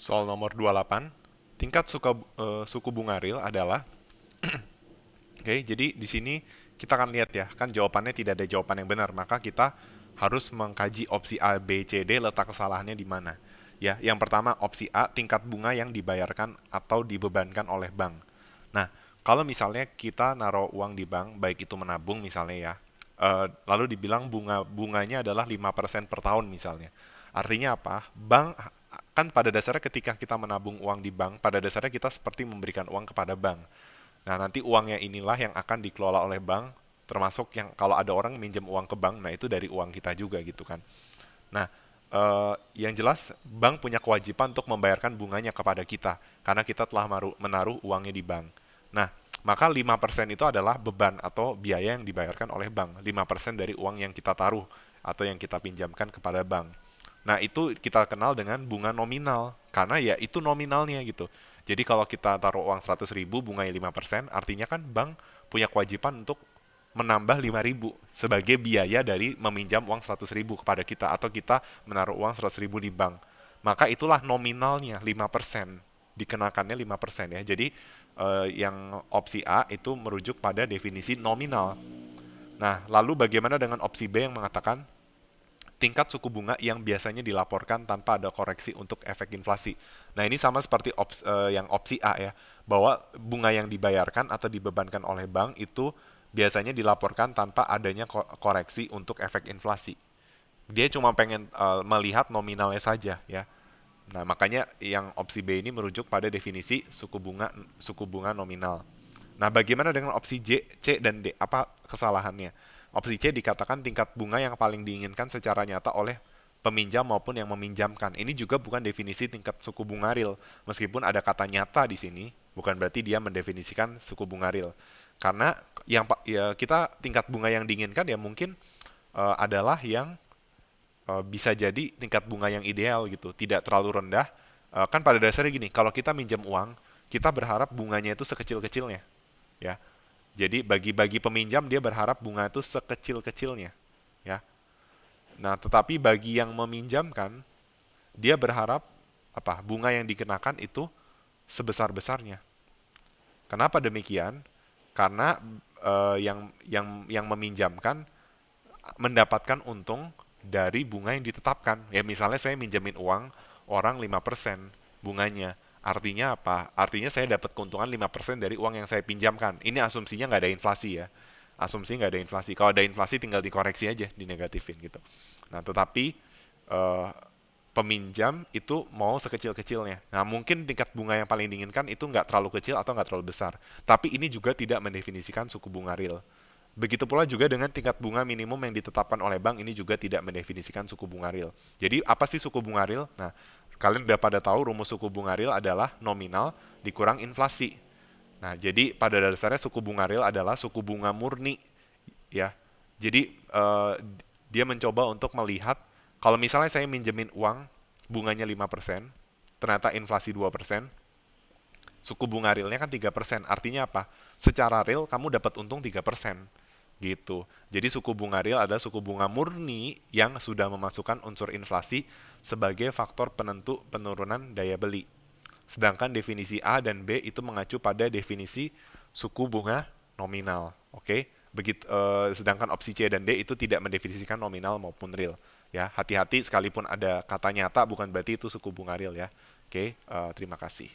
Soal nomor 28, tingkat suku bunga real adalah. Oke, jadi di sini kita akan lihat ya, kan jawabannya tidak ada jawaban yang benar, maka kita harus mengkaji opsi A, B, C, D, letak kesalahannya di mana. Ya, yang pertama opsi A, tingkat bunga yang dibayarkan atau dibebankan oleh bank. Nah, kalau misalnya kita naruh uang di bank, baik itu menabung misalnya ya, lalu dibilang bunganya adalah 5% per tahun misalnya. Artinya apa? Bank kan pada dasarnya ketika kita menabung uang di bank, pada dasarnya kita seperti memberikan uang kepada bank. Nah, nanti uangnya inilah yang akan dikelola oleh bank, termasuk yang kalau ada orang minjem uang ke bank, nah itu dari uang kita juga gitu kan. Nah, yang jelas bank punya kewajiban untuk membayarkan bunganya kepada kita karena kita telah menaruh uangnya di bank. Nah, maka 5% itu adalah beban atau biaya yang dibayarkan oleh bank. 5% dari uang yang kita taruh atau yang kita pinjamkan kepada bank. Nah, itu kita kenal dengan bunga nominal karena ya itu nominalnya gitu. Jadi kalau kita taruh uang 100.000 bunganya 5%, artinya kan bank punya kewajiban untuk menambah 5.000 sebagai biaya dari meminjam uang 100.000 kepada kita atau kita menaruh uang 100.000 di bank. Maka itulah nominalnya 5%, dikenakannya 5% ya. Jadi yang opsi A itu merujuk pada definisi nominal. Nah, lalu bagaimana dengan opsi B yang mengatakan tingkat suku bunga yang biasanya dilaporkan tanpa ada koreksi untuk efek inflasi. Nah, ini sama seperti yang opsi A ya, bahwa bunga yang dibayarkan atau dibebankan oleh bank itu biasanya dilaporkan tanpa adanya koreksi untuk efek inflasi. Dia cuma pengen melihat nominalnya saja ya. Nah, makanya yang opsi B ini merujuk pada definisi suku bunga nominal. Nah, bagaimana dengan opsi J, C, dan D? Apa kesalahannya? Opsi C dikatakan tingkat bunga yang paling diinginkan secara nyata oleh peminjam maupun yang meminjamkan. Ini juga bukan definisi tingkat suku bunga real. Meskipun ada kata nyata di sini, bukan berarti dia mendefinisikan suku bunga real. Karena ya, kita tingkat bunga yang diinginkan ya mungkin adalah yang bisa jadi tingkat bunga yang ideal gitu, tidak terlalu rendah. Kan pada dasarnya gini, kalau kita minjam uang, kita berharap bunganya itu sekecil-kecilnya, ya. Jadi bagi peminjam dia berharap bunga itu sekecil-kecilnya, ya. Nah, tetapi bagi yang meminjamkan, dia berharap apa? Bunga yang dikenakan itu sebesar-besarnya. Kenapa demikian? Karena yang meminjamkan mendapatkan untung dari bunga yang ditetapkan. Ya misalnya saya minjemin uang orang 5% bunganya. Artinya apa? Artinya saya dapat keuntungan 5% dari uang yang saya pinjamkan. Ini asumsinya nggak ada inflasi ya. Asumsi nggak ada inflasi. Kalau ada inflasi tinggal dikoreksi aja, dinegatifin gitu. Nah, tetapi eh, peminjam itu mau sekecil-kecilnya. Nah, mungkin tingkat bunga yang paling diinginkan itu nggak terlalu kecil atau nggak terlalu besar. Tapi ini juga tidak mendefinisikan suku bunga real. Begitu pula juga dengan tingkat bunga minimum yang ditetapkan oleh bank ini juga tidak mendefinisikan suku bunga real. Jadi apa sih suku bunga real? Nah, kalian udah pada tahu rumus suku bunga real adalah nominal dikurang inflasi. Nah, jadi pada dasarnya suku bunga real adalah suku bunga murni ya. Jadi dia mencoba untuk melihat kalau misalnya saya minjemin uang bunganya 5%, ternyata inflasi 2%, suku bunga realnya kan 3%. Artinya apa? Secara real kamu dapat untung 3%. Gitu. Jadi suku bunga real adalah suku bunga murni yang sudah memasukkan unsur inflasi sebagai faktor penentu penurunan daya beli. Sedangkan definisi A dan B itu mengacu pada definisi suku bunga nominal. Oke? Begitu sedangkan opsi C dan D itu tidak mendefinisikan nominal maupun real. Ya, hati-hati sekalipun ada kata nyata bukan berarti itu suku bunga real ya. Oke, terima kasih.